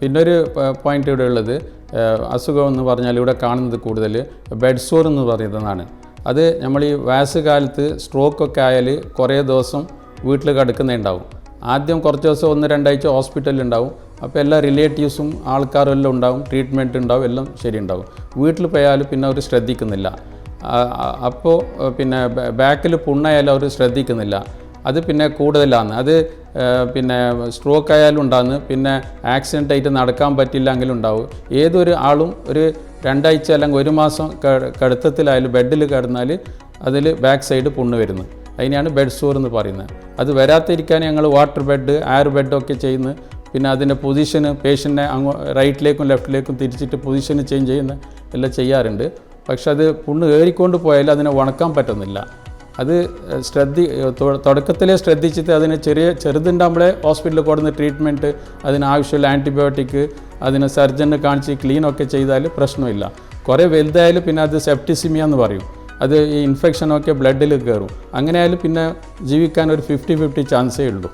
പിന്നൊരു പോയിന്റ് ഇവിടെ ഉള്ളത് അസുഖം എന്ന് പറഞ്ഞാൽ ഇവിടെ കാണുന്നത് കൂടുതൽ ബെഡ് സോർ എന്ന് പറയുന്നതാണ്. അത് നമ്മൾ ഈ വയസ്സുകാലത്ത് സ്ട്രോക്കൊക്കെ ആയാൽ കുറേ ദിവസം വീട്ടിൽ കിടക്കുന്നുണ്ടാവും. ആദ്യം കുറച്ച് ദിവസം 1-2 ആഴ്ച ഹോസ്പിറ്റലിൽ ഉണ്ടാവും. അപ്പോൾ എല്ലാ റിലേറ്റീവ്സും ആൾക്കാരും എല്ലാം ഉണ്ടാവും, ട്രീറ്റ്മെൻറ്റ് ഉണ്ടാവും, എല്ലാം ശരിയുണ്ടാവും. വീട്ടിൽ പോയാൽ പിന്നെ അവർ ശ്രദ്ധിക്കുന്നില്ല. അപ്പോൾ പിന്നെ ബാക്കിൽ പുണ്ണായാലും അവർ ശ്രദ്ധിക്കുന്നില്ല. അത് പിന്നെ കൂടുതലാണ്. അത് പിന്നെ സ്ട്രോക്ക് ആയാലും ഉണ്ടാകുന്നു, പിന്നെ ആക്സിഡൻ്റ് ആയിട്ട് നടക്കാൻ പറ്റില്ലെങ്കിലും ഉണ്ടാവും. ഏതൊരു ആളും ഒരു 2 ആഴ്ച അല്ലെങ്കിൽ 1 മാസം കിടത്തത്തിലായാലും ബെഡിൽ കിടന്നാൽ അതിൽ ബാക്ക് സൈഡ് പുണ്ണ് വരുന്നു. അതിനെയാണ് ബെഡ് സോർ എന്ന് പറയുന്നത്. അത് വരാതിരിക്കാൻ ഞങ്ങൾ വാട്ടർ ബെഡ്, എയർ ബെഡൊക്കെ ചെയ്യുന്നു. പിന്നെ അതിൻ്റെ പൊസിഷന് പേഷ്യൻറ്റിനെ റൈറ്റിലേക്കും ലെഫ്റ്റിലേക്കും തിരിച്ചിട്ട് പൊസിഷന് ചേഞ്ച് ചെയ്യുന്ന എല്ലാം ചെയ്യാറുണ്ട്. പക്ഷെ അത് പുണ്ണ് ഏറിക്കൊണ്ട് പോയാൽ അതിനെ ഉണക്കാൻ പറ്റുന്നില്ല. അത് തുടക്കത്തിലേ ശ്രദ്ധിച്ചിട്ട് അതിന് ചെറുതുണ്ടാകുമ്പോഴേ ഹോസ്പിറ്റലിൽ കൊടുക്കുന്ന ട്രീറ്റ്മെൻറ്റ്, അതിനാവശ്യമുള്ള ആൻറ്റിബയോട്ടിക്, അതിന് സർജനെ കാണിച്ച് ക്ലീനൊക്കെ ചെയ്താൽ പ്രശ്നമില്ല. കുറേ വലുതായാലും പിന്നെ അത് സെപ്റ്റിസിമിയ എന്ന് പറയും. അത് ഈ ഇൻഫെക്ഷനൊക്കെ ബ്ലഡിൽ കയറും. അങ്ങനെയായാലും പിന്നെ ജീവിക്കാൻ ഒരു 50-50 ചാൻസേ ഉള്ളൂ.